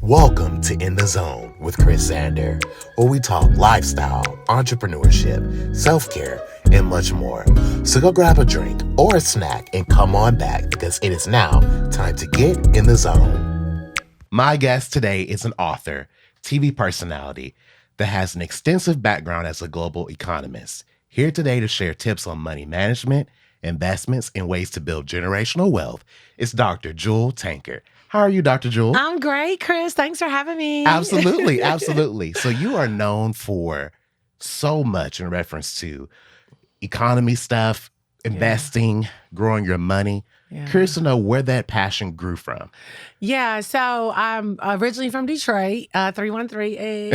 Welcome to In the Zone with Chris Zander, where we talk lifestyle, entrepreneurship, self-care, and much more. So go grab a drink or a snack and come on back because it is now time to get in the zone. My guest today is an author, TV personality that has an extensive background as a global economist. Here today to share tips on money management, investments, and ways to build generational wealth is Dr. Jewel Tankard. How are you, Dr. Jewel? I'm great, Chris. Thanks for having me. Absolutely, absolutely. So you are known for so much in reference to economy stuff, investing, growing your money. Yeah. Curious to know where that passion grew from. Yeah, so I'm originally from Detroit, 313.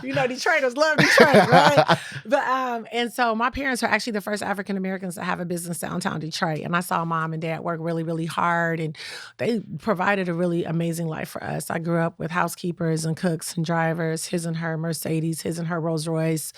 You know, Detroiters love Detroit, right? But and so my parents are actually the first African Americans to have a business downtown Detroit. And I saw mom and dad work really, really hard, and they provided a really amazing life for us. I grew up with housekeepers and cooks and drivers, his and her Mercedes, his and her Rolls Royce,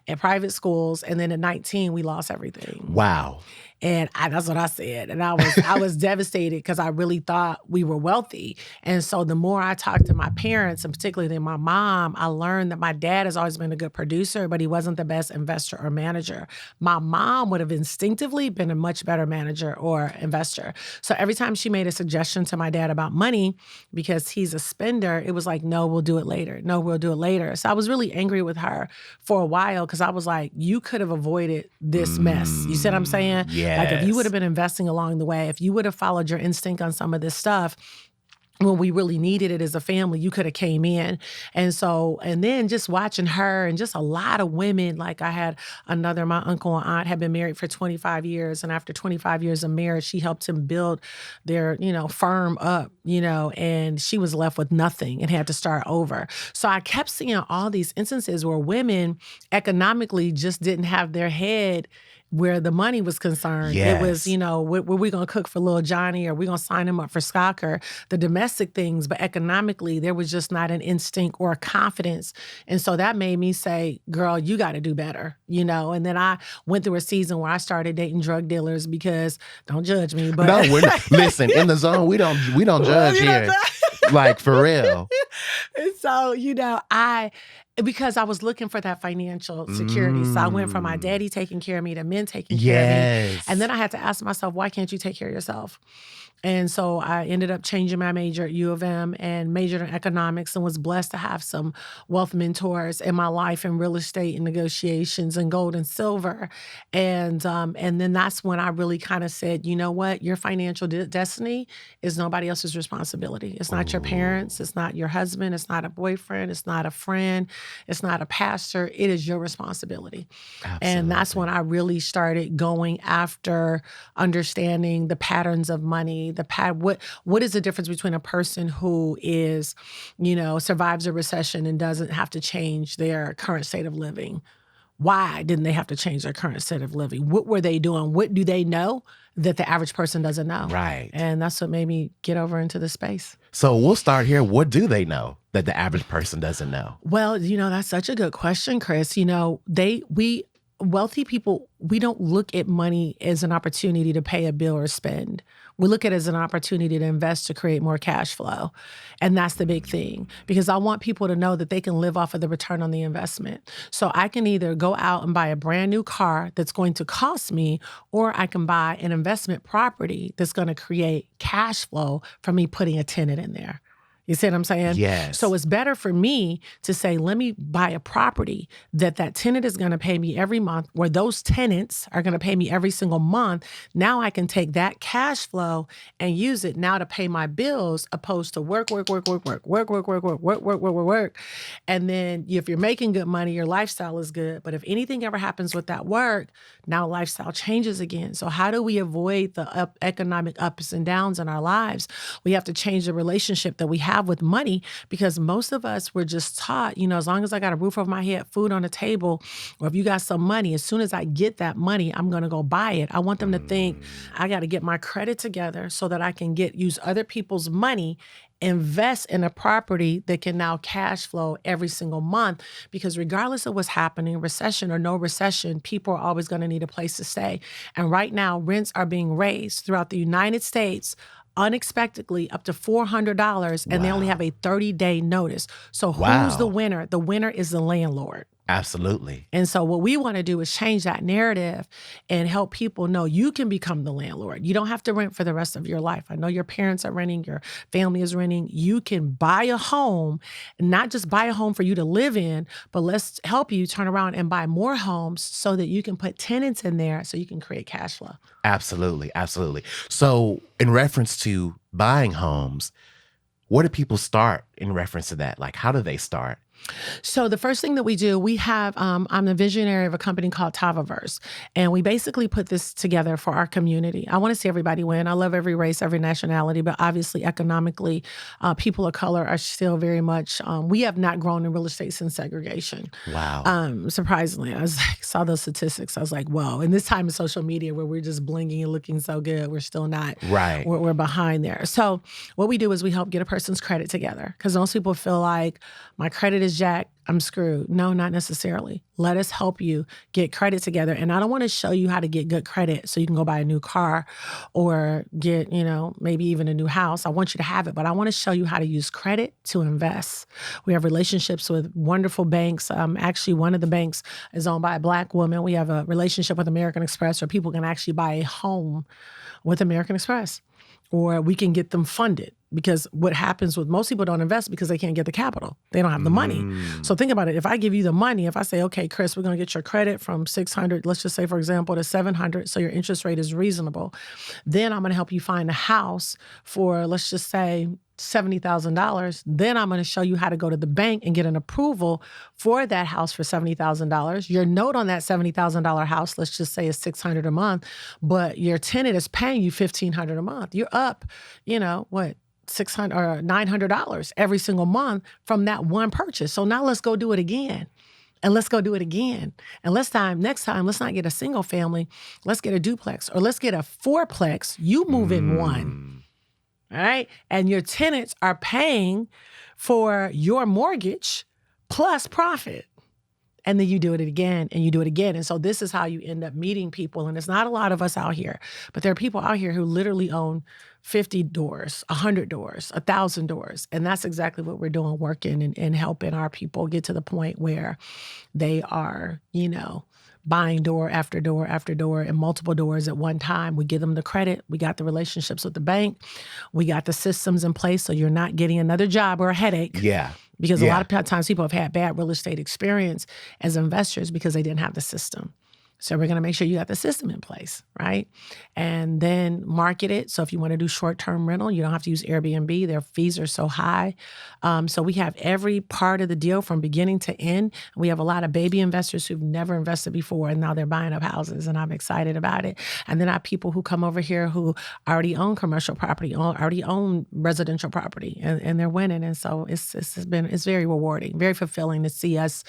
and private schools. And then at 19, we lost everything. Wow. And that's what I said. And I was devastated because I really thought we were wealthy. And so the more I talked to my parents, and particularly my mom, I learned that my dad has always been a good producer, but he wasn't the best investor or manager. My mom would have instinctively been a much better manager or investor. So every time she made a suggestion to my dad about money, because he's a spender, it was like, no, we'll do it later. No, we'll do it later. So I was really angry with her for a while because I was like, you could have avoided this mess. You see what I'm saying? Yeah. Like if you would have been investing along the way, if you would have followed your instinct on some of this stuff, when we really needed it as a family, you could have came in. And then just watching her and just a lot of women, like I had my uncle and aunt had been married for 25 years. And after 25 years of marriage, she helped him build their, firm up, and she was left with nothing and had to start over. So I kept seeing all these instances where women economically just didn't have their head where the money was concerned. Yes. It was, were we going to cook for little Johnny, or we going to sign him up for soccer, the domestic things, but economically there was just not an instinct or a confidence. And so that made me say, girl, you got to do better, And then I went through a season where I started dating drug dealers because, don't judge me, but. No, listen, in the zone, we don't judge here. Like, for real. And so, because I was looking for that financial security. So I went from my daddy taking care of me to men taking care of me. And then I had to ask myself, why can't you take care of yourself? And so I ended up changing my major at U of M and majored in economics, and was blessed to have some wealth mentors in my life in real estate and negotiations and gold and silver. And then that's when I really kind of said, you know what? Your financial destiny is nobody else's responsibility. It's not your parents. It's not your husband. It's not a boyfriend. It's not a friend. It's not a pastor. It is your responsibility. Absolutely. And that's when I really started going after understanding the patterns of money. What is the difference between a person who is, survives a recession and doesn't have to change their current state of living? Why didn't they have to change their current state of living? What were they doing? What do they know that the average person doesn't know? Right. And that's what made me get over into the space. So we'll start here. What do they know that the average person doesn't know? Well, that's such a good question, Chris. Wealthy people, we don't look at money as an opportunity to pay a bill or spend. We look at it as an opportunity to invest to create more cash flow. And that's the big thing, because I want people to know that they can live off of the return on the investment. So I can either go out and buy a brand new car that's going to cost me, or I can buy an investment property that's going to create cash flow from me putting a tenant in there. You see what I'm saying? Yes. So it's better for me to say, let me buy a property that tenant is going to pay me every month, where those tenants are going to pay me every single month. Now I can take that cash flow and use it now to pay my bills, opposed to work. And then if you're making good money, your lifestyle is good. But if anything ever happens with that work, now lifestyle changes again. So how do we avoid the economic ups and downs in our lives? We have to change the relationship that we have with money, because most of us were just taught, as long as I got a roof over my head, food on the table, or if you got some money, as soon as I get that money, I'm going to go buy it. I want them to think I got to get my credit together so that I can use other people's money, invest in a property that can now cash flow every single month, because regardless of what's happening, recession or no recession, people are always going to need a place to stay. And right now, rents are being raised throughout the United States unexpectedly up to $400, and they only have a 30-day notice. So who's the winner? The winner is the landlord. Absolutely. And so what we want to do is change that narrative and help people know you can become the landlord. You don't have to rent for the rest of your life. I know your parents are renting, your family is renting. You can buy a home, not just buy a home for you to live in, but let's help you turn around and buy more homes so that you can put tenants in there so you can create cash flow. Absolutely. Absolutely. So in reference to buying homes, where do people start in reference to that? Like, how do they start? So the first thing that we do, we have, I'm the visionary of a company called Tavaverse, and we basically put this together for our community. I want to see everybody win. I love every race, every nationality, but obviously economically, people of color are still very much, we have not grown in real estate since segregation. Wow. Surprisingly, I was like, saw those statistics. I was like, whoa. And this time in social media where we're just blinging and looking so good, we're still not, Right. we're behind there. So what we do is we help get a person's credit together, because most people feel like my credit is jacked, I'm screwed. No, not necessarily. Let us help you get credit together. And I don't want to show you how to get good credit so you can go buy a new car or get, maybe even a new house. I want you to have it, but I want to show you how to use credit to invest. We have relationships with wonderful banks. Actually, one of the banks is owned by a Black woman. We have a relationship with American Express where people can actually buy a home with American Express, or we can get them funded. Because what happens with most people don't invest because they can't get the capital. They don't have the money. So think about it. If I give you the money, if I say, okay, Chris, we're going to get your credit from 600, let's just say, for example, to 700, so your interest rate is reasonable, then I'm going to help you find a house for, let's just say, $70,000. Then I'm going to show you how to go to the bank and get an approval for that house for $70,000. Your note on that $70,000 house, let's just say, is $600 a month, but your tenant is paying you $1,500 a month. You're up, $600 or $900 every single month from that one purchase. So now let's go do it again. And let's go do it again. And next time, let's not get a single family. Let's get a duplex, or let's get a fourplex. You move in one. All right. And your tenants are paying for your mortgage plus profit. And then you do it again and you do it again. And so this is how you end up meeting people. And it's not a lot of us out here, but there are people out here who literally own 50 doors, 100 doors, 1,000 doors. And that's exactly what we're doing, working and helping our people get to the point where they are, buying door after door after door and multiple doors at one time. We give them the credit. We got the relationships with the bank. We got the systems in place so you're not getting another job or a headache. Yeah. Because a lot of times people have had bad real estate experience as investors because they didn't have the system. So we're going to make sure you got the system in place, right? And then market it. So if you want to do short-term rental, you don't have to use Airbnb. Their fees are so high. So we have every part of the deal from beginning to end. We have a lot of baby investors who've never invested before, and now they're buying up houses, and I'm excited about it. And then I have people who come over here who already own commercial property, already own residential property, and they're winning. And so it's very rewarding, very fulfilling to see us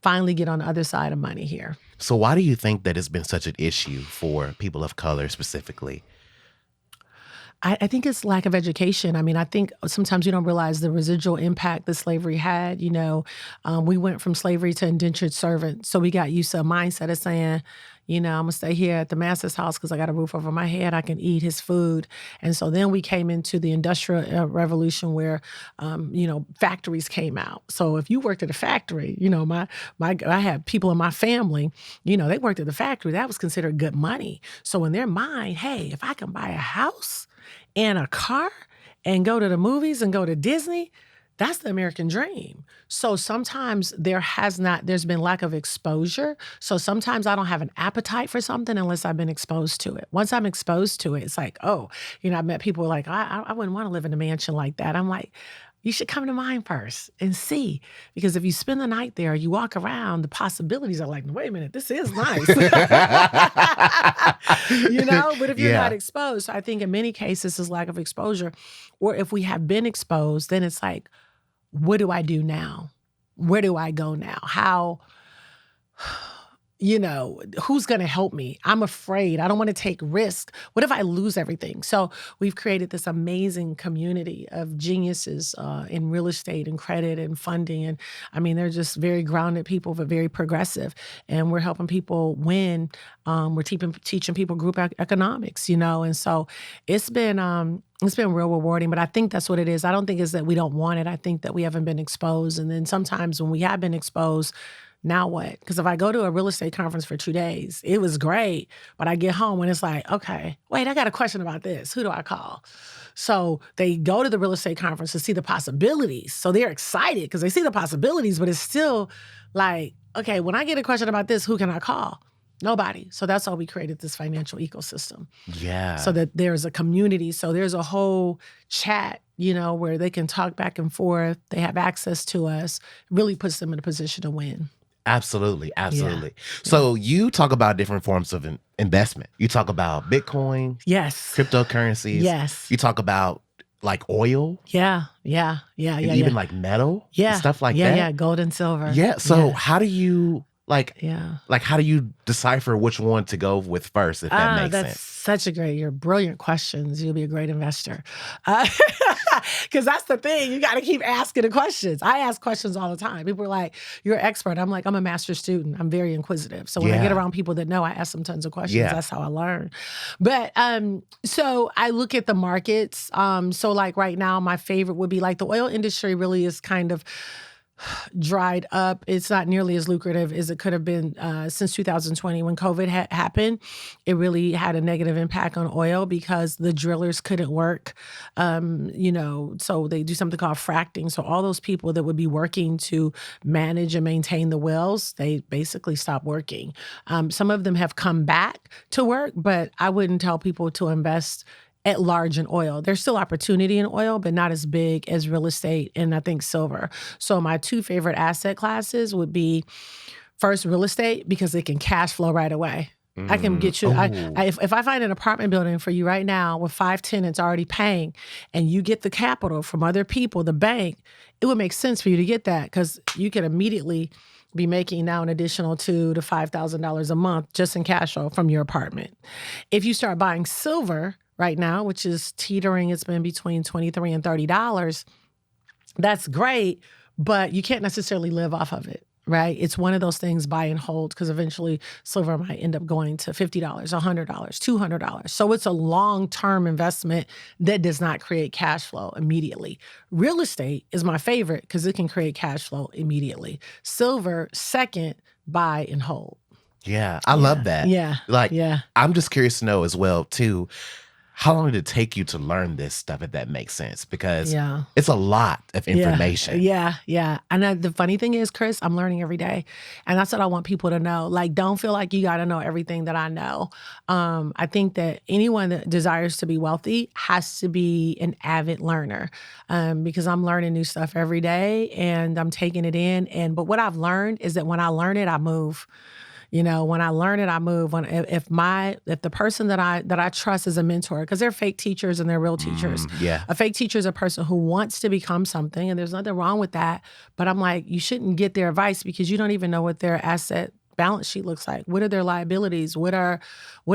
finally get on the other side of money here. So why do you think that it's been such an issue for people of color specifically? I think it's lack of education. I mean, I think sometimes you don't realize the residual impact that slavery had. We went from slavery to indentured servant. So we got used to a mindset of saying, I'm going to stay here at the master's house because I got a roof over my head. I can eat his food. And so then we came into the Industrial Revolution where, factories came out. So if you worked at a factory, I had people in my family, they worked at the factory. That was considered good money. So in their mind, hey, if I can buy a house and a car and go to the movies and go to Disney, that's the American dream. So sometimes there's been lack of exposure. So sometimes I don't have an appetite for something unless I've been exposed to it. Once I'm exposed to it, it's like, I've met people like, I wouldn't want to live in a mansion like that. I'm like, you should come to mine first and see. Because if you spend the night there, you walk around, the possibilities are like, wait a minute, this is nice. But if you're not exposed, so I think in many cases it's lack of exposure. Or if we have been exposed, then it's like, what do I do now? Where do I go now? How, who's going to help me? I'm afraid. I don't want to take risk. What if I lose everything? So we've created this amazing community of geniuses in real estate and credit and funding. And I mean, they're just very grounded people, but very progressive. And we're helping people win. We're teaching people group economics, And so it's been real rewarding, but I think that's what it is. I don't think it's that we don't want it. I think that we haven't been exposed. And then sometimes when we have been exposed, now what? Because if I go to a real estate conference for 2 days, it was great, but I get home and it's like, okay, wait, I got a question about this. Who do I call? So they go to the real estate conference to see the possibilities. So they're excited because they see the possibilities, but it's still like, okay, when I get a question about this, who can I call? Nobody. So that's why we created this financial ecosystem. Yeah. So that there's a community. So there's a whole chat, where they can talk back and forth. They have access to us. It really puts them in a position to win. Absolutely. So you talk about different forms of investment. You talk about Bitcoin. Yes. Cryptocurrencies. Yes. You talk about like oil. Yeah. And even like metal. Yeah. And stuff like that. Yeah. Gold and silver. Yeah. So how do you how do you decipher which one to go with first, if that makes sense? Such you're brilliant questions. You'll be a great investor. Because that's the thing. You got to keep asking the questions. I ask questions all the time. People are like, you're an expert. I'm like, I'm a master's student. I'm very inquisitive. So when I get around people that know, I ask them tons of questions. That's how I learn. But so I look at the markets. So like right now, my favorite would be like the oil industry really is kind of dried up. It's not nearly as lucrative as it could have been since 2020 when COVID happened. It really had a negative impact on oil because the drillers couldn't work. So they do something called fracking. So all those people that would be working to manage and maintain the wells, they basically stopped working. Some of them have come back to work, but I wouldn't tell people to invest at large in oil. There's still opportunity in oil, but not as big as real estate and I think silver. So my two favorite asset classes would be first real estate because it can cash flow right away. I can get you, if I find an apartment building for you right now with 5 tenants already paying and you get the capital from other people, the bank, it would make sense for you to get that because you can immediately be making now an additional $2,000 to $5,000 a month just in cash flow from your apartment. If you start buying silver right now, which is teetering, it's been between $23 and $30, that's great, but you can't necessarily live off of it, right? It's one of those things buy and hold because eventually silver might end up going to $50, $100, $200. So it's a long-term investment that does not create cash flow immediately. Real estate is my favorite because it can create cash flow immediately. Silver, second, buy and hold. Yeah, I love that. Yeah. I'm just curious to know as well, too, how long did it take you to learn this stuff, if that makes sense? Because it's a lot of information. Yeah. And the funny thing is, Chris, I'm learning every day. And that's what I want people to know. Like, don't feel like you got to know everything that I know. I think that anyone that desires to be wealthy has to be an avid learner because I'm learning new stuff every day and I'm taking it in. But what I've learned is that when I learn it, I move. When I learn it, I move. If the person that I trust is a mentor, because they're fake teachers and they're real teachers. A fake teacher is a person who wants to become something, and there's nothing wrong with that. But I'm like, you shouldn't get their advice because you don't even know what their asset balance sheet looks like. What are their liabilities? What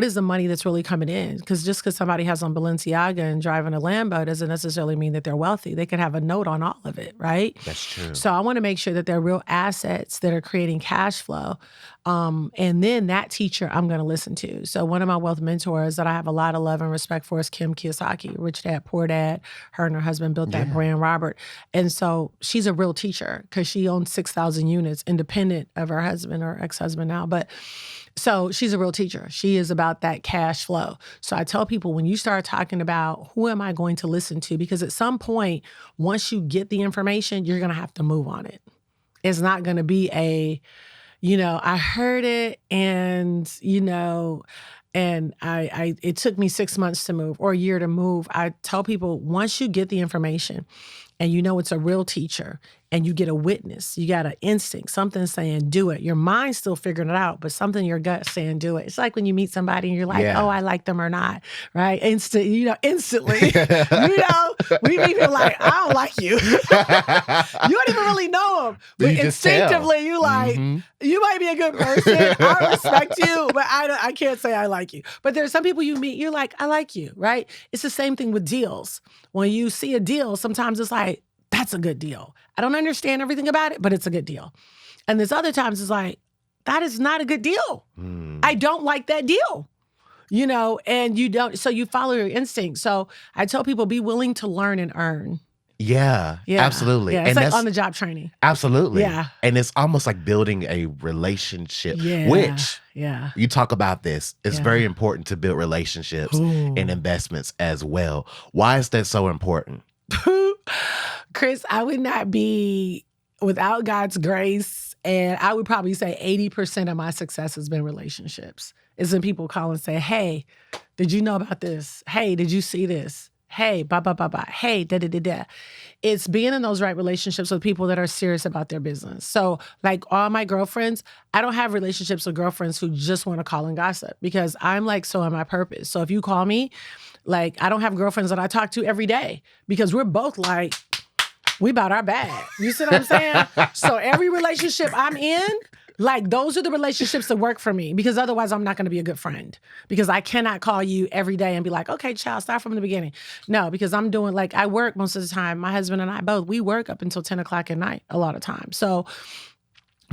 is the money that's really coming in? Because just because somebody has on Balenciaga and driving a Lambo doesn't necessarily mean that they're wealthy. They could have a note on all of it, right? That's true. So I want to make sure that they're real assets that are creating cash flow. And then that teacher I'm going to listen to. So one of my wealth mentors that I have a lot of love and respect for is Kim Kiyosaki, Rich Dad, Poor Dad. Her and her husband built that brand, Robert. And so she's a real teacher because she owns 6,000 units independent of her husband or ex-husband now. But so she's a real teacher. She is about that cash flow. So I tell people when you start talking about who am I going to listen to, because at some point, once you get the information, you're going to have to move on it. It's not going to be I heard it and, it took me 6 months to move or a year to move. I tell people once you get the information, and you know it's a real teacher, and you get a witness, you got an instinct, something saying do it. Your mind's still figuring it out, but something in your gut saying do it. It's like when you meet somebody and you're like, Yeah. oh, I like them or not, right? Instantly. We meet people like, I don't like you. You don't even really know them, but you just tell. instinctively you like, you might be a good person. I respect you, but I can't say I like you. But there's some people you meet, you're like, I like you, right? It's the same thing with deals. When you see a deal, sometimes it's like, that's a good deal. I don't understand everything about it, but it's a good deal. And there's other times it's like, that is not a good deal. I don't like that deal. And you don't, so you follow your instinct. So I tell people, be willing to learn and earn. Yeah, absolutely. Yeah, it's and like that's on-the-job training. Absolutely. Yeah. And it's almost like building a relationship, which you talk about this. It's very important to build relationships and investments as well. Why is that so important? Chris, I would not be without God's grace, and I would probably say 80% of my success has been relationships. It's when people call and say, hey, did you know about this? Hey, did you see this? Hey, blah, blah, blah, blah. Hey, da, da, da, da. It's being in those right relationships with people that are serious about their business. So like all my girlfriends, I don't have relationships with girlfriends who just want to call and gossip because I'm like so on my purpose. So if you call me, like I don't have girlfriends that I talk to every day because we're both like, we about our bag. You see what I'm saying? So every relationship I'm in, like those are the relationships that work for me because otherwise I'm not going to be a good friend because I cannot call you every day and be like, okay, child, start from the beginning. No, because I'm doing like, I work most of the time. My husband and I both, we work up until 10 o'clock at night a lot of times. So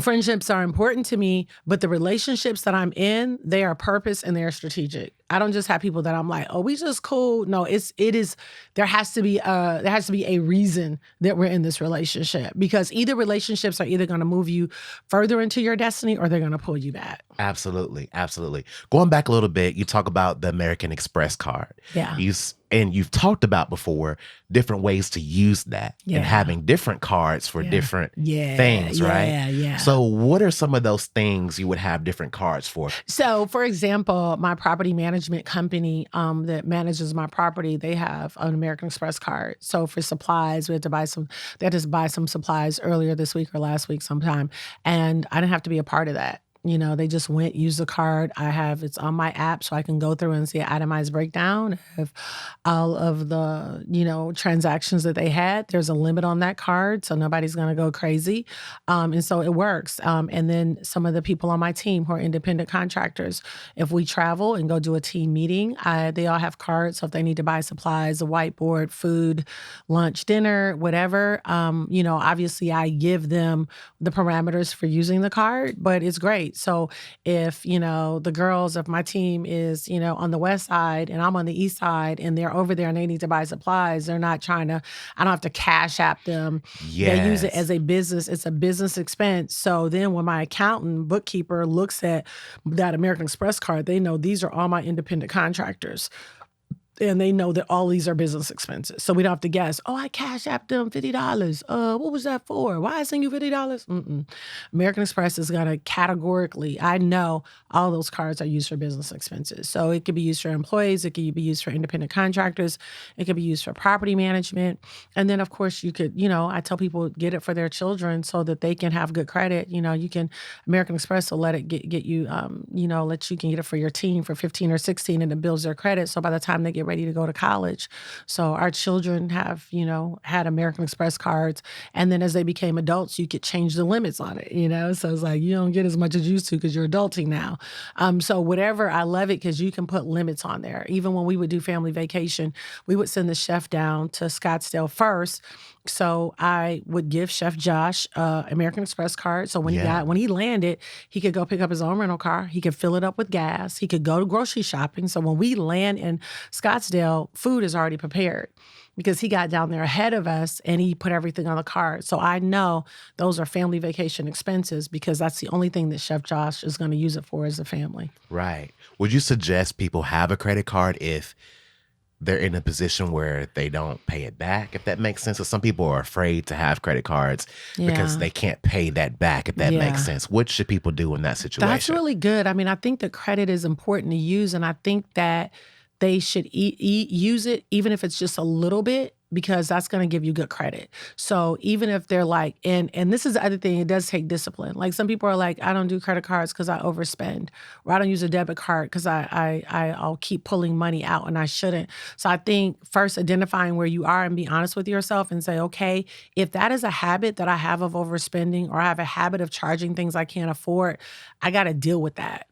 friendships are important to me, but the relationships that I'm in, they are purpose and they are strategic. I don't just have people that I'm like, oh, we just cool. No, there has to be a reason that we're in this relationship because either relationships are either going to move you further into your destiny or they're going to pull you back. Absolutely. Absolutely. Going back a little bit, you talk about the American Express card. Yeah. And you've talked about before different ways to use that and having different cards for different things, right? Yeah. So what are some of those things you would have different cards for? So, for example, my property management company that manages my property, they have an American Express card. So for supplies, they had to buy some supplies earlier this week or last week sometime. And I didn't have to be a part of that. They just went, used the card. It's on my app so I can go through and see an itemized breakdown of all of the, transactions that they had. There's a limit on that card, so nobody's going to go crazy. And so it works. And then some of the people on my team who are independent contractors, if we travel and go do a team meeting, they all have cards. So if they need to buy supplies, a whiteboard, food, lunch, dinner, whatever, obviously I give them the parameters for using the card, but it's great. So if, if my team is, on the west side and I'm on the east side and they're over there and they need to buy supplies, I don't have to cash app them. Yes. They use it as a business. It's a business expense. So then when my accountant, bookkeeper looks at that American Express card, they know these are all my independent contractors. And they know that all these are business expenses. So we don't have to guess, oh, I cash apped them $50. What was that for? Why I send you $50? American Express is going to categorically, I know all those cards are used for business expenses. So it could be used for employees. It could be used for independent contractors. It could be used for property management. And then, of course, you could, I tell people get it for their children so that they can have good credit. American Express will let it get you, let you can get it for your team for 15 or 16 and it builds their credit. So by the time they get ready to go to college. So our children have, had American Express cards. And then as they became adults, you could change the limits on it, So it's like, you don't get as much as you used to because you're adulting now. So whatever, I love it because you can put limits on there. Even when we would do family vacation, we would send the chef down to Scottsdale first. So I would give Chef Josh American Express card. So when he landed, he could go pick up his own rental car. He could fill it up with gas. He could go to grocery shopping. So when we land in Scottsdale, food is already prepared because he got down there ahead of us and he put everything on the card. So I know those are family vacation expenses because that's the only thing that Chef Josh is going to use it for as a family. Right. Would you suggest people have a credit card if they're in a position where they don't pay it back, if that makes sense? So some people are afraid to have credit cards because they can't pay that back, if that makes sense. What should people do in that situation? That's really good. I mean, I think that credit is important to use, and I think that they should use it even if it's just a little bit, because that's going to give you good credit. So even if they're like, and this is the other thing, it does take discipline. Like some people are like, I don't do credit cards because I overspend, or I don't use a debit card because I'll keep pulling money out and I shouldn't. So I think first identifying where you are and be honest with yourself and say, okay, if that is a habit that I have of overspending, or I have a habit of charging things I can't afford, I got to deal with that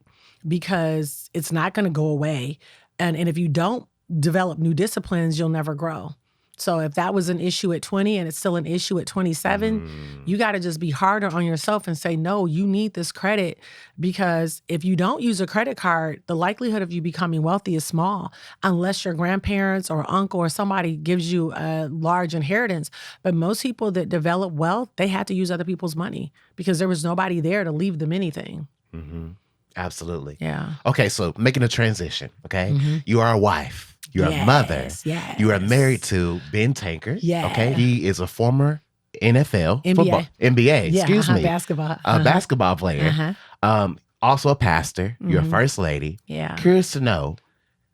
because it's not going to go away. And if you don't develop new disciplines, you'll never grow. So if that was an issue at 20 and it's still an issue at 27, you got to just be harder on yourself and say, no, you need this credit, because if you don't use a credit card, the likelihood of you becoming wealthy is small unless your grandparents or uncle or somebody gives you a large inheritance. But most people that develop wealth, they had to use other people's money because there was nobody there to leave them anything. Mm-hmm. Absolutely. Yeah. Okay, so making a transition, okay? You are a wife. You're a mother. Yes. You are married to Ben Tankard. Yes. Okay. He is a former NFL NBA. football NBA, excuse me. Basketball. Basketball player. Also a pastor. You're a first lady. Yeah. Curious to know,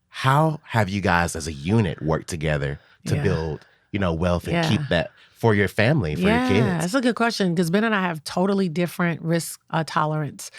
how have you guys as a unit worked together to build, wealth and keep that for your family, for your kids? Yeah, that's a good question, because Ben and I have totally different risk tolerance.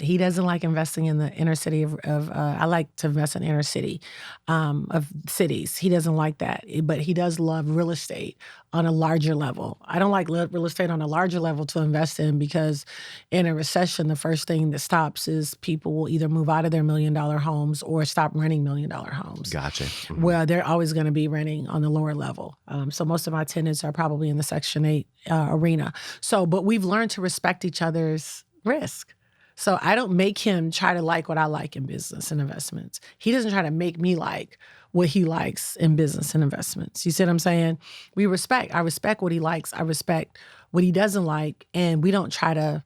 He doesn't like investing in the inner city of I like to invest in inner city of cities. He doesn't like that, but he does love real estate on a larger level. I don't like real estate on a larger level to invest in, because in a recession, the first thing that stops is people will either move out of their $1 million homes or stop renting $1 million homes. Gotcha. Well, they're always going to be renting on the lower level. So most of my tenants are probably in the Section 8 arena. So, but we've learned to respect each other's risk. So I don't make him try to like what I like in business and investments. He doesn't try to make me like what he likes in business and investments. You see what I'm saying? I respect what he likes. I respect what he doesn't like. And we don't try to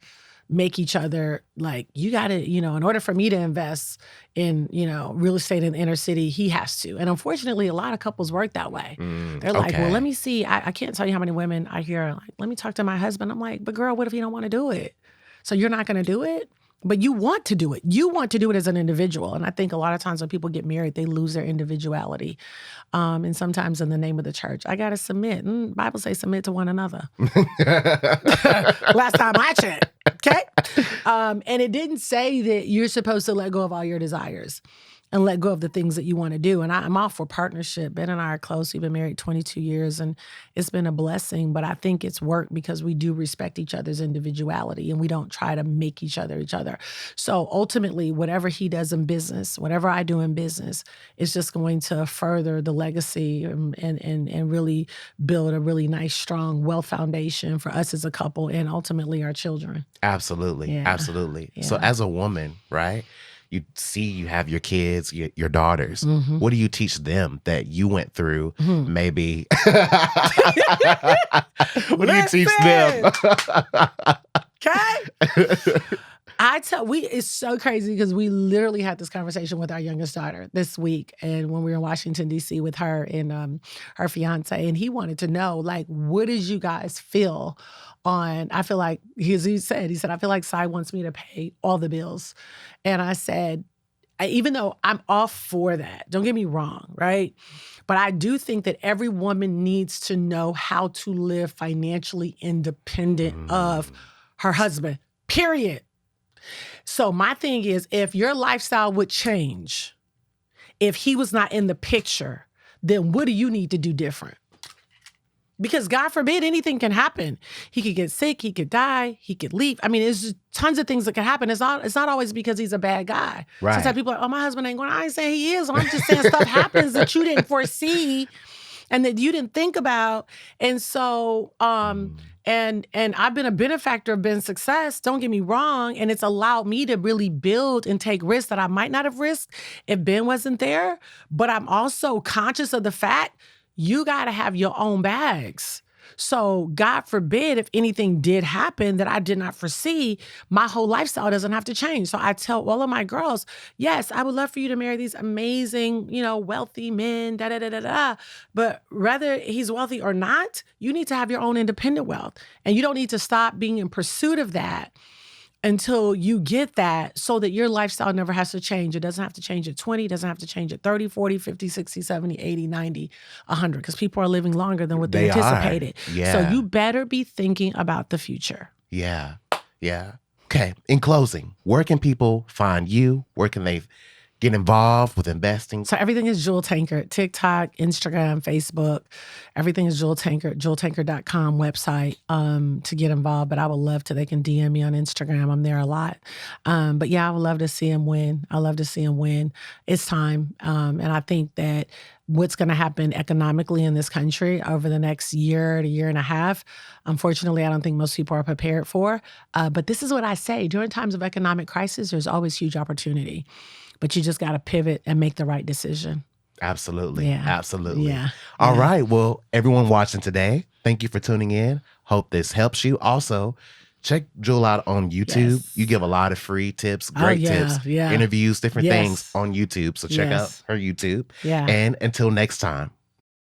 make each other like, you got to, in order for me to invest in, real estate in the inner city, he has to. And unfortunately, a lot of couples work that way. They're like, well, let me see. I can't tell you how many women I hear like, let me talk to my husband. I'm like, but girl, what if you don't want to do it? So you're not going to do it? But you want to do it. You want to do it as an individual. And I think a lot of times when people get married, they lose their individuality. And sometimes in the name of the church, I got to submit. Bible says submit to one another. Last time I checked. Okay? And it didn't say that you're supposed to let go of all your desires and let go of the things that you want to do. And I'm all for partnership. Ben and I are close. We've been married 22 years, and it's been a blessing. But I think it's work because we do respect each other's individuality, and we don't try to make each other. So ultimately, whatever he does in business, whatever I do in business, is just going to further the legacy and really build a really nice, strong wealth foundation for us as a couple and ultimately our children. Absolutely. Yeah. Absolutely. Yeah. So as a woman, right? You have your kids, your daughters. What do you teach them that you went through? Maybe. What do you teach them? Okay. It's so crazy because we literally had this conversation with our youngest daughter this week, and when we were in Washington, D.C. with her and her fiance, and he wanted to know, like, what did you guys feel on, I feel like, he said, I feel like Cy wants me to pay all the bills. And I said, even though I'm all for that, don't get me wrong, right? But I do think that every woman needs to know how to live financially independent of her husband, period. So my thing is, if your lifestyle would change, if he was not in the picture, then what do you need to do different? Because God forbid, anything can happen. He could get sick, he could die, he could leave. I mean, there's just tons of things that can happen. It's not always because he's a bad guy. Right. Sometimes people are like, oh, my husband ain't going. I ain't saying he is. I'm just saying stuff happens that you didn't foresee and that you didn't think about. And so, and I've been a benefactor of Ben's success, don't get me wrong, and it's allowed me to really build and take risks that I might not have risked if Ben wasn't there. But I'm also conscious of the fact you got to have your own bags. So God forbid if anything did happen that I did not foresee, my whole lifestyle doesn't have to change. So I tell all of my girls, yes, I would love for you to marry these amazing, wealthy men, But whether he's wealthy or not, you need to have your own independent wealth. And you don't need to stop being in pursuit of that until you get that, so that your lifestyle never has to change. It doesn't have to change at 20, it doesn't have to change at 30, 40, 50, 60, 70, 80, 90, 100, because people are living longer than what they anticipated. Yeah. So you better be thinking about the future. Yeah. Yeah. Okay. In closing, where can people find you? Where can they get involved with investing? So everything is Jewel Tankard, TikTok, Instagram, Facebook. Everything is Jewel Tankard, jeweltankard.com website to get involved. But I would love to, they can DM me on Instagram. I'm there a lot. But yeah, I would love to see him win. I love to see him win. It's time. And I think that what's going to happen economically in this country over the next year to year and a half, unfortunately, I don't think most people are prepared for. But this is what I say. During times of economic crisis, there's always huge opportunity. But you just got to pivot and make the right decision. Absolutely. Yeah. Absolutely. Yeah. All right. Well, everyone watching today, thank you for tuning in. Hope this helps you. Also, check Jewel out on YouTube. Yes. You give a lot of free tips, great tips, interviews, different things on YouTube. So check out her YouTube. Yeah. And until next time,